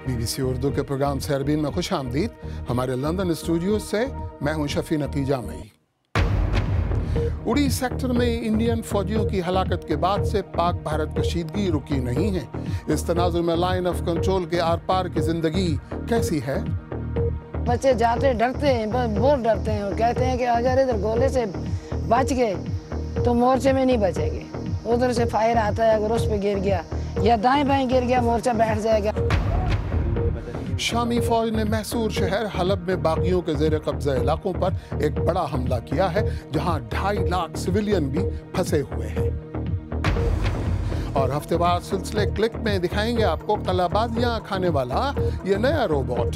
BBC Urdu के programme Sairbeen में खुश आमदीद। हमारे लंदन स्टूडियो से मैं हूं शफी नकीजा मई। उड़ी सेक्टर में इंडियन फौजियों की हलाकत के बाद से पाक भारत कशीदगी रुकी नहीं है। इस तनाजुर में लाइन ऑफ कंट्रोल के आर पार की जिंदगी कैसी है? बच्चे जाते डरते हैं, बहुत डरते हैं और कहते हैं कि अगर इधर गोले से बच गए तो मोर्चे में नहीं बचेंगे। उधर से फायर आता है, अगर उस पे गिर गया या दाएं बाएं गिर गया मोर्चा बैठ जाएगा। शामी फौज ने महसूर शहर हलब में बागियों के जेर कब्जा इलाकों पर एक बड़ा हमला किया है, जहां 2.5 लाख सिविलियन भी फंसे हुए हैं। और हफ्तेवार सिलसिले क्लिक में दिखाएंगे आपको कलाबाजियां खाने वाला ये नया रोबोट।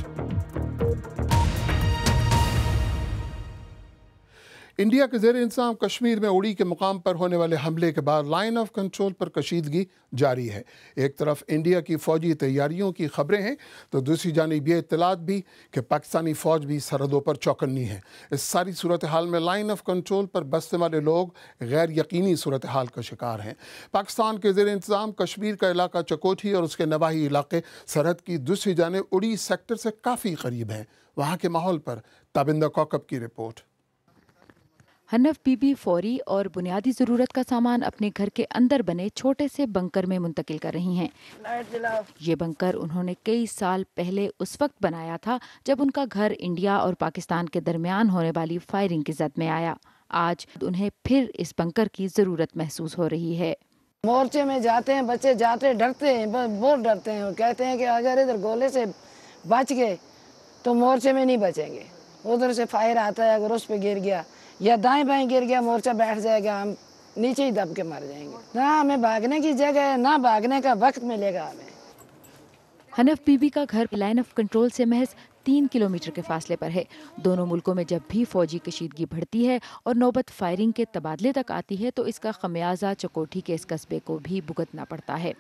इंडिया के ज़ेर इंतज़ाम कश्मीर में उड़ी के मुकाम पर होने वाले हमले के बाद लाइन ऑफ कंट्रोल पर कशीदगी जारी है। एक तरफ इंडिया की फ़ौजी तैयारियों की खबरें हैं तो दूसरी जानिब ये इत्तलात भी कि पाकिस्तानी फ़ौज भी सरहदों पर चौकन्नी है। इस सारी सूरत हाल में लाइन ऑफ कंट्रोल पर बसने वाले लोग गैर यकीनी सूरत हाल का शिकार हैं। पाकिस्तान के ज़ेर इंतज़ाम कश्मीर का इलाका चकोठी और उसके नवाही इलाके सरहद की दूसरी जानिब उड़ी सेक्टर से काफ़ी करीब हैं। वहाँ के माहौल पर ताबिंदा कौकब की रिपोर्ट। हनफ बीबी फौरी और बुनियादी ज़रूरत का सामान अपने घर के अंदर बने छोटे से बंकर में मुंतकिल कर रही हैं। ये बंकर उन्होंने कई साल पहले उस वक्त बनाया था जब उनका घर इंडिया और पाकिस्तान के दरमियान होने वाली फायरिंग की जद में आया। आज उन्हें फिर इस बंकर की ज़रूरत महसूस हो रही है। मोर्चे में जाते हैं, बच्चे जाते डरते हैं, बहुत डरते हैं और कहते हैं कि अगर इधर गोले से बच गए तो मोर्चे में नहीं बचेंगे। उधर से फायर आता है, अगर उस पे गिर गया या दाएं बाएं गिर गया मोर्चा बैठ जाएगा, हम नीचे ही दब के मर जाएंगे। ना हमें भागने की जगह है, ना भागने का वक्त मिलेगा हमें। हनफ बीबी का घर लाइन ऑफ कंट्रोल से महज 3 किलोमीटर के फासले पर है। दोनों मुल्कों में जब भी फौजी कशीदगी बढ़ती है और नौबत फायरिंग के तबादले तक आती है तो इसका खमियाजा चकोठी के इस कस्बे को भी भुगतना पड़ता है।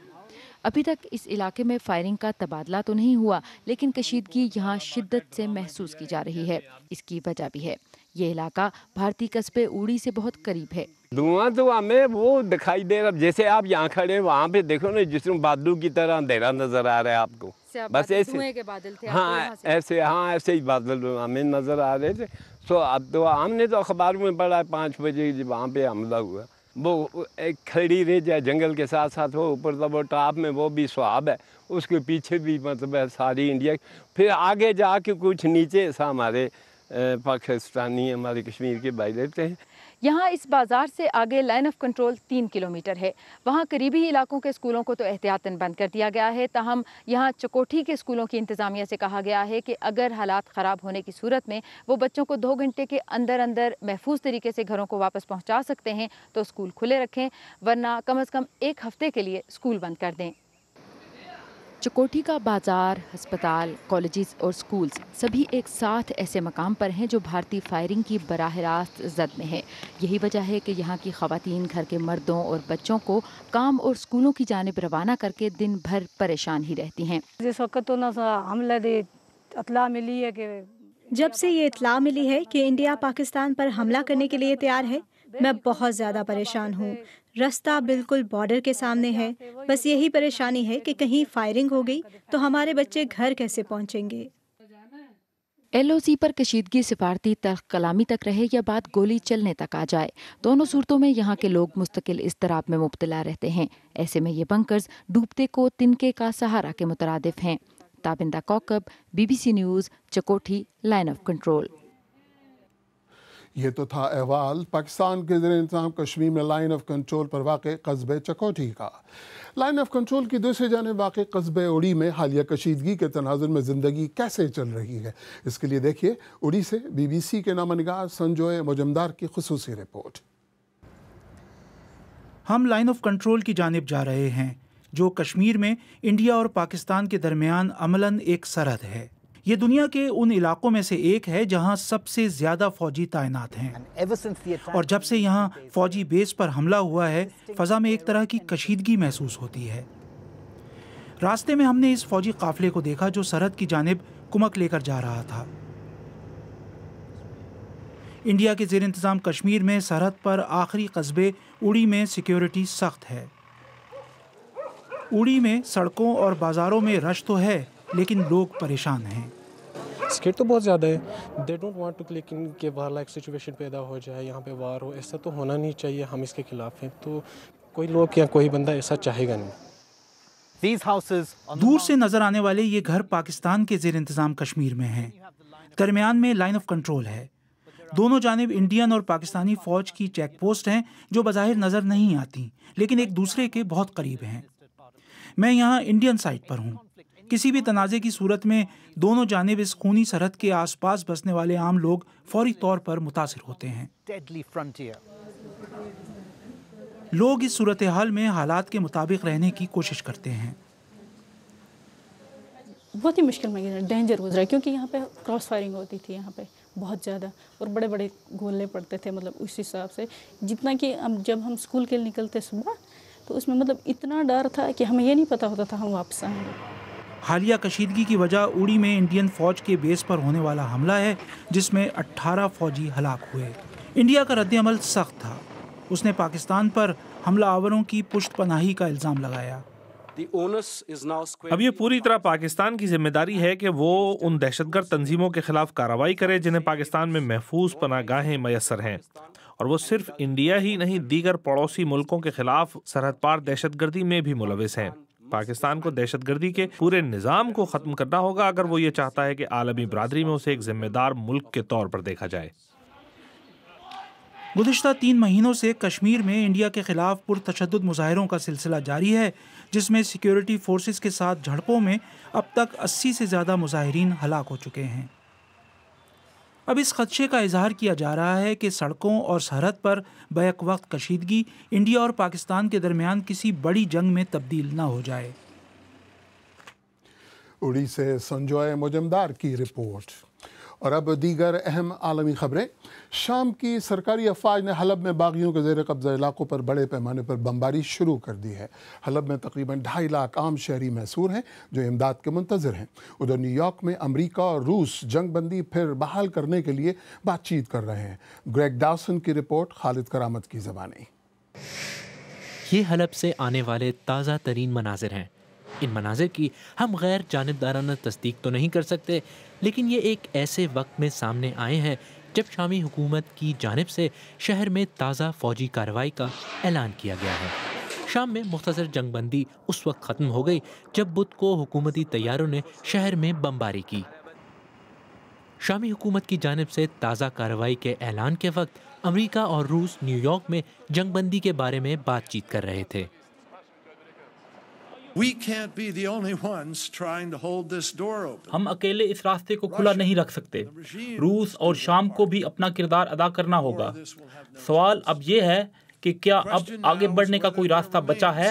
अभी तक इस इलाके में फायरिंग का तबादला तो नहीं हुआ, लेकिन कशीदगी यहाँ शिद्दत से महसूस की जा रही है। इसकी वजह भी है, ये इलाका भारतीय कस्बे उड़ी से बहुत करीब है। धुआं तो हमें वो दिखाई दे रहा, जैसे आप यहाँ खड़े हैं वहाँ पे देखो ना, जिसमें बादलों की तरह अंधेरा नजर आ रहा है आपको। बस ऐसे धुएं के बादल थे। हाँ ऐसे ही बादल हमें नजर आ रहे थे। तो अब तो हमने तो अखबार में पढ़ा 5 बजे वहाँ पे हमला हुआ। वो एक खड़ी रह जाए जंगल के साथ साथ वो ऊपर तो वो टॉप में वो भी स्वाब है, उसके पीछे भी मतलब है सारी इंडिया। फिर आगे जाके कुछ नीचे सा हमारे पाकिस्तानी हमारे कश्मीर के भाई रहते हैं। यहाँ इस बाजार से आगे लाइन ऑफ कंट्रोल 3 किलोमीटर है। वहाँ करीबी इलाकों के स्कूलों को तो एहतियातन बंद कर दिया गया है। ताहम यहाँ चकोठी के स्कूलों की इंतज़ामिया से कहा गया है कि अगर हालात ख़राब होने की सूरत में वो बच्चों को 2 घंटे के अंदर अंदर महफूज तरीके से घरों को वापस पहुँचा सकते हैं तो स्कूल खुले रखें, वरना कम अज़ कम 1 हफ्ते के लिए स्कूल बंद कर दें। चकोठी का बाजार, अस्पताल, कॉलेजेस और स्कूल्स सभी एक साथ ऐसे मकाम पर हैं जो भारतीय फायरिंग की बराह रास्त जद में है। यही वजह है कि यहाँ की ख़वातीन घर के मर्दों और बच्चों को काम और स्कूलों की जानिब रवाना करके दिन भर परेशान ही रहती हैं। जिस वक्त तो ना हमला दे इत्तला मिली है कि जब से ये इत्तला मिली है कि इंडिया पाकिस्तान पर हमला करने के लिए तैयार है, मैं बहुत ज़्यादा परेशान हूँ। रास्ता बिल्कुल बॉर्डर के सामने है। बस यही परेशानी है कि कहीं फायरिंग हो गई तो हमारे बच्चे घर कैसे पहुँचेंगे। LOC पर कशीदगी सिफारती तर्क कलामी तक रहे या बात गोली चलने तक आ जाए, दोनों सूरतों में यहाँ के लोग मुस्तकिल इज़्तिराब में मुब्तला रहते हैं। ऐसे में ये बंकर्स डूबते को तिनके का सहारा के मुतरादिफ हैं। Tabinda Kaukab, BBC news, Chakothi, line of control. ये तो था अहवाल पाकिस्तान के ज़ेर इंतज़ाम कश्मीर में लाइन ऑफ कंट्रोल पर वाक़े कस्बे चकोठी का। लाइन ऑफ कंट्रोल की दूसरी जानिब वाक़े कस्बे उड़ी में हालिया कशीदगी के तनाजुर में ज़िंदगी कैसे चल रही है, इसके लिए देखिए उड़ी से BBC के नामनिगार संजोय मुजमदार की खुसूसी रिपोर्ट। हम लाइन ऑफ कंट्रोल की जानिब जा रहे हैं जो कश्मीर में इंडिया और पाकिस्तान के दरमियान अमलन एक सरहद है। ये दुनिया के उन इलाकों में से एक है जहां सबसे ज़्यादा फौजी तैनात हैं और जब से यहाँ फौजी बेस पर हमला हुआ है फ़ज़ा में एक तरह की कशीदगी महसूस होती है। रास्ते में हमने इस फौजी काफ़िले को देखा जो सरहद की जानिब कुमक लेकर जा रहा था। इंडिया के ज़ेर इंतज़ाम कश्मीर में सरहद पर आखिरी कस्बे उड़ी में सिक्योरिटी सख्त है। उड़ी में सड़कों और बाज़ारों में रश तो है لیکن لوگ پریشان ہیں۔ اسکیٹ تو بہت زیادہ ہے، دے ڈونٹ وانٹ ٹو لیکن کہ وار لائک سچویشن پیدا ہو جائے، یہاں پہ وار ہو، ایسا تو ہونا نہیں چاہیے، ہم اس کے خلاف ہیں، تو کوئی لوگ یا کوئی بندہ ایسا چاہے گا نہیں۔ دور سے نظر آنے والے یہ گھر پاکستان کے زیر انتظام کشمیر میں ہیں۔ درمیان میں لائن آف کنٹرول ہے، دونوں جانب انڈین اور پاکستانی فوج کی چیک پوسٹ ہیں جو بظاہر نظر نہیں آتی لیکن ایک دوسرے کے بہت قریب ہیں۔ میں یہاں انڈین سائٹ پر ہوں۔ کسی بھی تنازع کی صورت میں دونوں جانب اس خونی سرحد کے آس پاس بسنے والے عام لوگ فوری طور پر متاثر ہوتے ہیں۔ لوگ اس صورتحال میں حالات کے مطابق رہنے کی کوشش کرتے ہیں۔ بہت ہی مشکل میں ڈینجر گزرا کیونکہ یہاں پہ کراس فائرنگ ہوتی تھی یہاں پہ بہت زیادہ، اور بڑے بڑے گولے پڑتے تھے، مطلب اس حساب سے جتنا کہ جب ہم اسکول کے نکلتے صبح تو اس میں مطلب اتنا ڈر تھا کہ ہمیں یہ نہیں پتا ہوتا تھا ہم واپس آئیں گے۔ حالیہ کشیدگی کی وجہ اوڑی میں انڈین فوج کے بیس پر ہونے والا حملہ ہے جس میں 18 فوجی ہلاک ہوئے۔ انڈیا کا رد عمل سخت تھا، اس نے پاکستان پر حملہ آوروں کی پشت پناہی کا الزام لگایا۔ اب یہ پوری طرح پاکستان کی ذمہ داری ہے کہ وہ ان دہشت گرد تنظیموں کے خلاف کارروائی کرے جنہیں پاکستان میں محفوظ پناہ گاہیں میسر ہیں، اور وہ صرف انڈیا ہی نہیں دیگر پڑوسی ملکوں کے خلاف سرحد پار دہشت گردی میں بھی ملوث ہیں۔ پاکستان کو دہشت گردی کے پورے نظام کو ختم کرنا ہوگا اگر وہ یہ چاہتا ہے کہ عالمی برادری میں اسے ایک ذمہ دار ملک کے طور پر دیکھا جائے۔ گزشتہ 3 مہینوں سے کشمیر میں انڈیا کے خلاف پرتشدد مظاہروں کا سلسلہ جاری ہے جس میں سیکیورٹی فورسز کے ساتھ جھڑپوں میں اب تک 80 سے زیادہ مظاہرین ہلاک ہو چکے ہیں۔ اب اس خدشے کا اظہار کیا جا رہا ہے کہ سڑکوں اور سرحد پر بیک وقت کشیدگی انڈیا اور پاکستان کے درمیان کسی بڑی جنگ میں تبدیل نہ ہو جائے۔ اڑی سے سنجوئے مجمدار کی رپورٹ۔ اور اب دیگر اہم عالمی خبریں۔ شام کی سرکاری افواج نے حلب میں باغیوں کے زیر قبضہ علاقوں پر بڑے پیمانے پر بمباری شروع کر دی ہے۔ حلب میں تقریباً 2.5 لاکھ عام شہری محصور ہیں جو امداد کے منتظر ہیں۔ ادھر نیو یارک میں امریکہ اور روس جنگ بندی پھر بحال کرنے کے لیے بات چیت کر رہے ہیں۔ گریگ ڈاوسن کی رپورٹ، خالد کرامت کی زبانیں۔ یہ حلب سے آنے والے تازہ ترین مناظر ہیں۔ ان مناظر کی ہم غیر جانبدارانہ تصدیق تو نہیں کر سکتے، لیکن یہ ایک ایسے وقت میں سامنے آئے ہیں جب شامی حکومت کی جانب سے شہر میں تازہ فوجی کارروائی کا اعلان کیا گیا ہے۔ شام میں مختصر جنگ بندی اس وقت ختم ہو گئی جب بدھ کو حکومتی طیاروں نے شہر میں بمباری کی۔ شامی حکومت کی جانب سے تازہ کارروائی کے اعلان کے وقت امریکہ اور روس نیو یارک میں جنگ بندی کے بارے میں بات چیت کر رہے تھے۔ ہم اکیلے اس راستے کو کھلا نہیں رکھ سکتے، روس اور شام کو بھی اپنا کردار ادا کرنا ہوگا۔ سوال اب یہ ہے کہ کیا اب آگے بڑھنے کا کوئی راستہ بچا ہے؟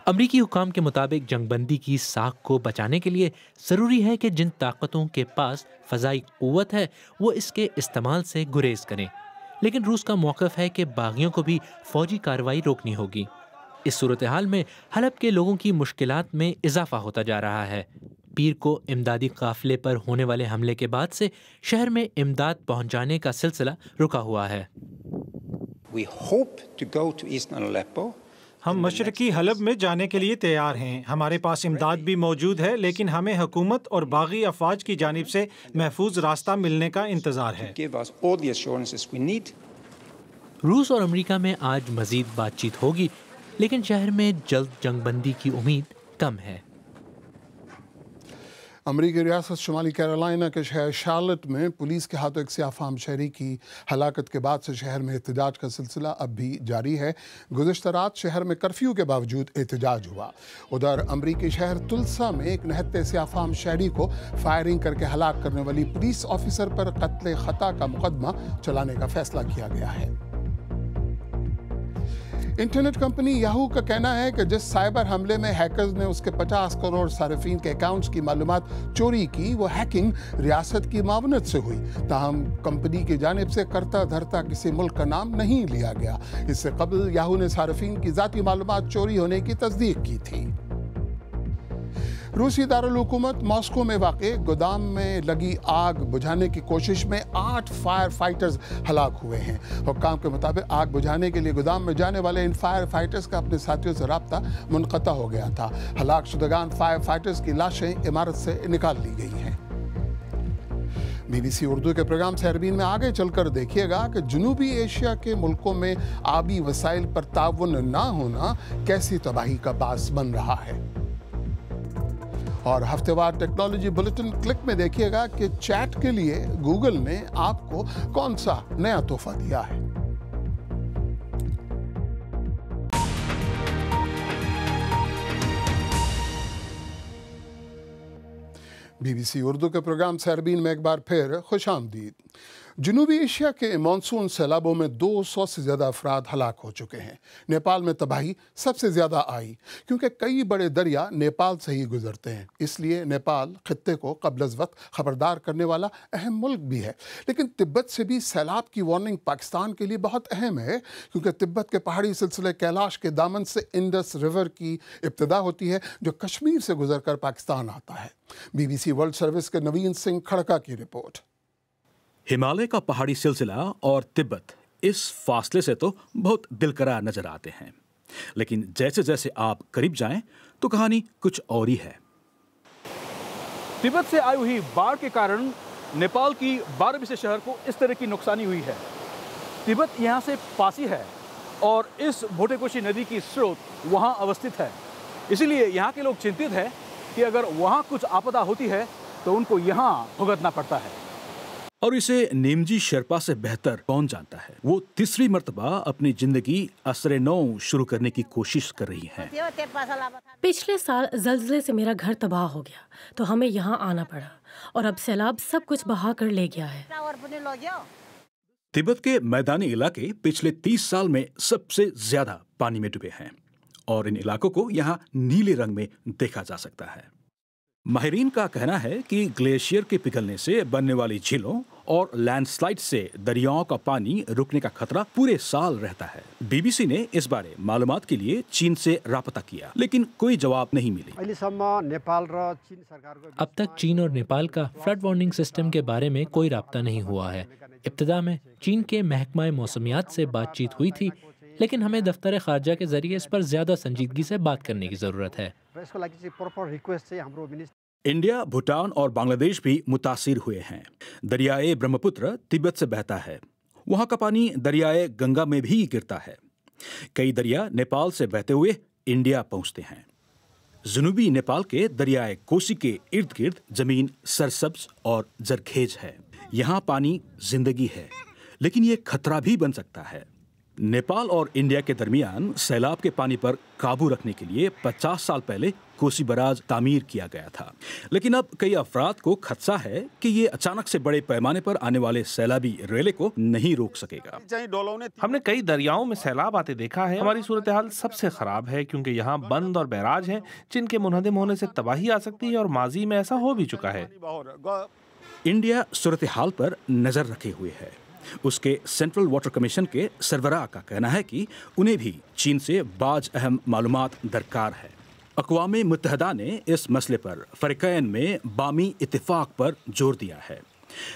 امریکی حکام کے مطابق جنگ بندی کی ساکھ کو بچانے کے لیے ضروری ہے کہ جن طاقتوں کے پاس فضائی قوت ہے وہ اس کے استعمال سے گریز کریں، لیکن روس کا موقف ہے کہ باغیوں کو بھی فوجی کارروائی روکنی ہوگی۔ اس صورتحال میں حلب کے لوگوں کی مشکلات میں اضافہ ہوتا جا رہا ہے۔ پیر کو امدادی قافلے پر ہونے والے حملے کے بعد سے شہر میں امداد پہنچانے کا سلسلہ رکا ہوا ہے۔ ہم مشرقی حلب میں جانے کے لیے تیار ہیں، ہمارے پاس امداد بھی موجود ہے، لیکن ہمیں حکومت اور باغی افواج کی جانب سے محفوظ راستہ ملنے کا انتظار ہے۔ روس اور امریکہ میں آج مزید بات چیت ہوگی، لیکن شہر میں جلد جنگ بندی کی امید کم ہے۔ امریکی ریاست شمالی کیرولائنا کے شہر شارلٹ میں پولیس کے ہاتھوں ایک سیاہ فام شہری کی ہلاکت کے بعد سے شہر میں احتجاج کا سلسلہ اب بھی جاری ہے۔ گزشتہ رات شہر میں کرفیو کے باوجود احتجاج ہوا۔ ادھر امریکی شہر تلسا میں ایک نہتے سیاہ فام شہری کو فائرنگ کر کے ہلاک کرنے والی پولیس آفیسر پر قتل خطا کا مقدمہ چلانے کا فیصلہ کیا گیا ہے۔ انٹرنیٹ کمپنی یاہو کا کہنا ہے کہ جس سائبر حملے میں ہیکرز نے اس کے 50 کروڑ صارفین کے اکاؤنٹس کی معلومات چوری کی وہ ہیکنگ ریاست کی معاونت سے ہوئی، تاہم کمپنی کی جانب سے کرتا دھرتا کسی ملک کا نام نہیں لیا گیا۔ اس سے قبل یاہو نے صارفین کی ذاتی معلومات چوری ہونے کی تصدیق کی تھی۔ रूसी दारुल हुकूमत मॉस्को में वाक़े गोदाम में लगी आग बुझाने की कोशिश में 8 फायर फाइटर्स हलाक हुए हैं। हुक्काम के मुताबिक आग बुझाने के लिए गोदाम में जाने वाले इन फायर फाइटर्स का अपने साथियों से राब्ता मुनक़ता हो गया था। हलाक शुदगान फायर फाइटर्स की लाशें इमारत से निकाल ली गई हैं। BBC उर्दू के प्रोग्राम सहरबीन में आगे चलकर देखिएगा कि जनूबी एशिया के मुल्कों में आबी वसाइल पर ताउन ना होना कैसी तबाही का बास बन रहा है। और हफ्तेवार टेक्नोलॉजी बुलेटिन क्लिक में देखिएगा कि चैट के लिए गूगल ने आपको कौन सा नया तोहफा दिया है। BBC उर्दू के प्रोग्राम सहरबीन में एक बार फिर खुशामदीद। जनूबी एशिया के मानसून सैलाबों में 200 से ज़्यादा अफराद हलाक हो चुके हैं। नेपाल में तबाही सबसे ज़्यादा आई क्योंकि कई बड़े दरिया नेपाल से ही गुजरते हैं, इसलिए नेपाल खित्ते को क़ब्ल अज़ वक्त खबरदार करने वाला अहम मुल्क भी है। लेकिन तिब्बत से भी सैलाब की वार्निंग पाकिस्तान के लिए बहुत अहम है क्योंकि तिब्बत के पहाड़ी सिलसिले कैलाश के दामन से इंडस रिवर की इब्तिदा होती है जो कश्मीर से गुजर कर पाकिस्तान आता है। BBC वर्ल्ड सर्विस के नवीन सिंह खड़का की रिपोर्ट। हिमालय का पहाड़ी सिलसिला और तिब्बत इस फासले से तो बहुत दिलकरा नजर आते हैं, लेकिन जैसे जैसे आप करीब जाएं तो कहानी कुछ और ही है। तिब्बत से आई हुई बाढ़ के कारण नेपाल की 12 बसे शहर को इस तरह की नुकसानी हुई है। तिब्बत यहाँ से पासी है और इस भोटेकोशी नदी की स्रोत वहाँ अवस्थित है, इसीलिए यहाँ के लोग चिंतित हैं कि अगर वहाँ कुछ आपदा होती है तो उनको यहाँ भुगतना पड़ता है। और इसे नेमजी शेरपा से बेहतर कौन जानता है। वो तीसरी मर्तबा अपनी जिंदगी असरे नौ शुरू करने की कोशिश कर रही हैं। पिछले साल जल्जले से मेरा घर तबाह हो गया तो हमें यहाँ आना पड़ा और अब सैलाब सब कुछ बहा कर ले गया है। तिब्बत के मैदानी इलाके पिछले 30 साल में सबसे ज्यादा पानी में डूबे हैं और इन इलाकों को यहाँ नीले रंग में देखा जा सकता है। माहिरीन का कहना है कि ग्लेशियर के पिघलने से बनने वाली झीलों और लैंडस्लाइड से दरियाओं का पानी रुकने का खतरा पूरे साल रहता है। BBC ने इस बारे मालूमात के लिए चीन से राब्ता किया, लेकिन कोई जवाब नहीं मिली। अब तक चीन और नेपाल का फ्लड वार्निंग सिस्टम के बारे में कोई राब्ता नहीं हुआ है। इब्तिदा में चीन के महकमा मौसमियात से बातचीत हुई थी, लेकिन हमें दफ्तर खारजा के जरिए इस पर ज्यादा संजीदगी से बात करने की जरूरत है। इंडिया, भूटान और बांग्लादेश भी मुतासिर हुए हैं। दरियाए ब्रह्मपुत्र तिब्बत से बहता है, वहाँ का पानी दरियाए गंगा में भी गिरता है। कई दरिया नेपाल से बहते हुए इंडिया पहुँचते हैं। जनूबी नेपाल के दरियाए कोसी के इर्द गिर्द जमीन सरसब्ज और जरखेज है। यहाँ पानी जिंदगी है, लेकिन ये खतरा भी बन सकता है। नेपाल और इंडिया के दरमियान सैलाब के पानी पर काबू रखने के लिए 50 साल पहले कोसी बराज तामीर किया गया था, लेकिन अब कई अफराद को खदशा है कि ये अचानक से बड़े पैमाने पर आने वाले सैलाबी रेले को नहीं रोक सकेगा। हमने कई दरियाओं में सैलाब आते देखा है। हमारी सूरत हाल सबसे खराब है क्योंकि यहाँ बंद और बैराज हैं जिनके मुनहदम होने से तबाही आ सकती है और माजी में ऐसा हो भी चुका है। इंडिया सूरत हाल पर नजर रखे हुए है। उसके सेंट्रल वाटर कमीशन के सरबराह का कहना है कि उन्हें भी चीन से बाज अहम मालूमात दरकार है। अक़वाम मुत्तहदा ने इस मसले पर फ़रीक़ैन में बामी इत्तिफ़ाक़ पर जोर दिया है,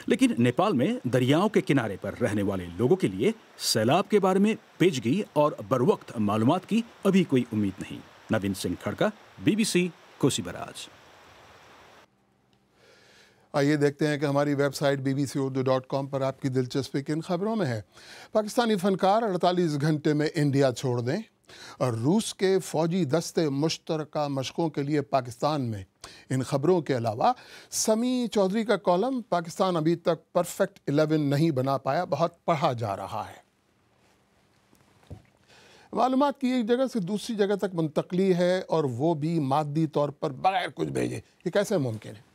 लेकिन नेपाल में दरियाओं के किनारे पर रहने वाले लोगों के लिए सैलाब के बारे में पेशगी और बरवक्त मालूमात की अभी कोई उम्मीद नहीं। नवीन सिंह खड़का, BBC, कोसी बराज। आइए देखते हैं कि हमारी वेबसाइट bbcurdu.com पर आपकी दिलचस्पी किन खबरों में है। पाकिस्तानी फनकार 48 घंटे में इंडिया छोड़ दें और रूस के फौजी दस्ते मुश्तरका मशकों के लिए पाकिस्तान में। इन खबरों के अलावा समी चौधरी का कॉलम पाकिस्तान अभी तक परफेक्ट 11 नहीं बना पाया, बहुत पढ़ा जा रहा है। मालूमात की एक जगह से दूसरी जगह तक मुंतकली है और वो भी मादी तौर पर बगैर कुछ भेजे, ये कैसे मुमकिन है?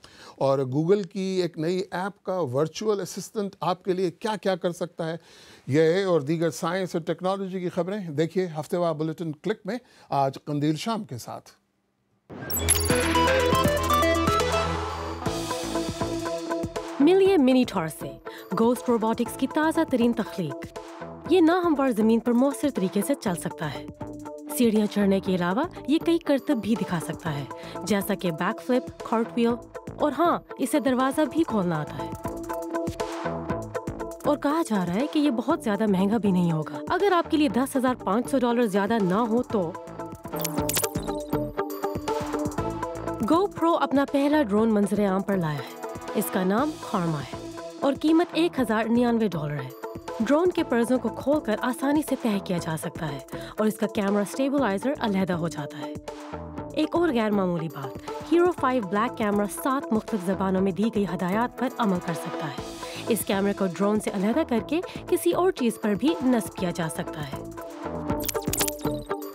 और गूगल की एक नई ऐप का वर्चुअल असिस्टेंट आपके लिए क्या क्या कर सकता है, यह और दीगर साइंस और टेक्नोलॉजी की खबरें देखिए हफ्तेवार बुलेटिन क्लिक में आज कंदील शाम के साथ। मिलिए मिनीटॉर से गोस्ट रोबोटिक्स की ताज़ा तरीन तख्लीक। ये नाहमवार ज़मीन पर मौसर तरीके से चल सकता है। सीढ़ियाँ चढ़ने के अलावा ये कई करतब भी दिखा सकता है, जैसा कि बैक फ्लिप, कार्टव्हील, और हाँ, इसे दरवाजा भी खोलना आता है। और कहा जा रहा है कि ये बहुत ज्यादा महंगा भी नहीं होगा। अगर आपके लिए $10,500 ज्यादा ना हो तो। GoPro अपना पहला ड्रोन मंजरे आम पर लाया है। इसका नाम खार्मा है और कीमत $1,099 है। ड्रोन के पर्जों को खोलकर आसानी से तय किया जा सकता है और इसका कैमरा स्टेबलाइजर अलहदा हो जाता है। एक और गैर मामूली बात, हीरो 5 ब्लैक कैमरा 7 मुख्तलिफ ज़बानों में दी गई हदायत पर अमल कर सकता है। इस कैमरे को ड्रोन से अलहदा करके किसी और चीज़ पर भी नस्ब किया जा सकता है।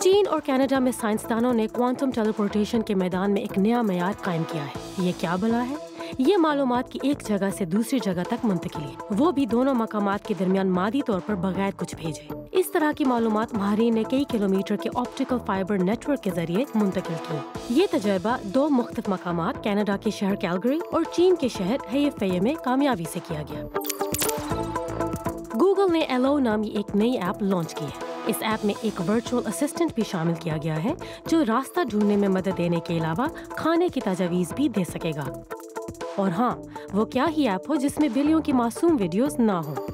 चीन और कनाडा में साइंसदानों ने क्वांटम टेलीपोर्टेशन के मैदान में एक नया मयार कायम किया है। ये क्या भला है? ये मालूमात की एक जगह से दूसरी जगह तक मुंतकिली, वो भी दोनों मकामात के दरमियान मादी तौर पर बगैर कुछ भेजे। इस तरह की मालूमात माहिरीन ने कई किलोमीटर के ऑप्टिकल फाइबर नेटवर्क के जरिए मुंतकिल की। ये तजर्बा 2 मुख्तलिफ मकामात कनाडा के शहर कैलगरी और चीन के शहर हेइफei में कामयाबी से किया गया। गूगल ने एलो नामी एक नई ऐप लॉन्च की है। इस ऐप में एक वर्चुअल असिस्टेंट भी शामिल किया गया है जो रास्ता ढूंढने में मदद देने के अलावा खाने की तजवीज़ भी दे सकेगा। और हाँ, वो क्या ही ऐप हो जिसमें बिल्लियों की मासूम वीडियोस ना हो।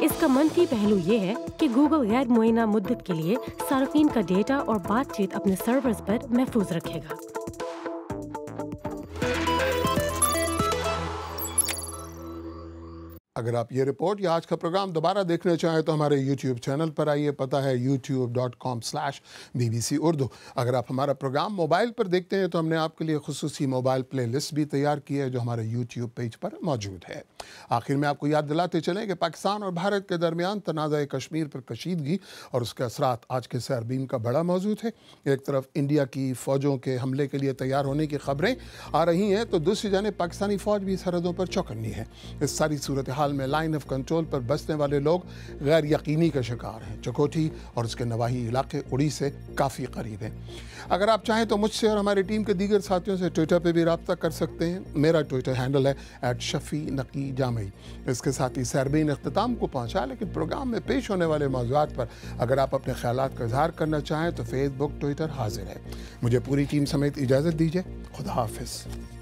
इसका मनफी पहलू ये है कि गूगल गैर मुअय्यना मुद्दत के लिए सार्फिन का डेटा और बातचीत अपने सर्वर्स पर महफूज रखेगा। अगर आप ये रिपोर्ट या आज का प्रोग्राम दोबारा देखना चाहें तो हमारे YouTube चैनल पर आइए, पता है youtube.com/BBC उर्दू। अगर आप हमारा प्रोग्राम मोबाइल पर देखते हैं तो हमने आपके लिए खुसूसी मोबाइल प्लेलिस्ट भी तैयार की है जो हमारे YouTube पेज पर मौजूद है। आखिर में आपको याद दिलाते चलें कि पाकिस्तान और भारत के दरमियान तनाज़ा कश्मीर पर कशीदगी और उसके असरात आज के सैरबीन का बड़ा मौजूद है। एक तरफ इंडिया की फ़ौजों के हमले के लिए तैयार होने की खबरें आ रही हैं तो दूसरी जानिब पाकिस्तानी फ़ौज भी सरहदों पर चौकन्नी है। इस सारी सूरत हाल में लाइन ऑफ कंट्रोल पर बसने वाले लोग गैर यकीनी का शिकार हैं। चकोठी और उसके नवाही इलाके उड़ी से काफ़ी करीब हैं। अगर आप चाहें तो मुझसे और हमारी टीम के दीगर साथियों से ट्विटर पर भी रब्ता कर सकते हैं। मेरा ट्विटर हैंडल है @शफ़ी_नकी_जामई। इसके साथ ही सैरबीन इख्तिताम को पहुँचा, लेकिन प्रोग्राम में पेश होने वाले मौज़ूआत पर अगर आप अपने ख्यालात का इजहार करना चाहें तो फेसबुक, ट्विटर हाजिर है। मुझे पूरी टीम समेत इजाज़त दीजिए। खुदा हाफिज़।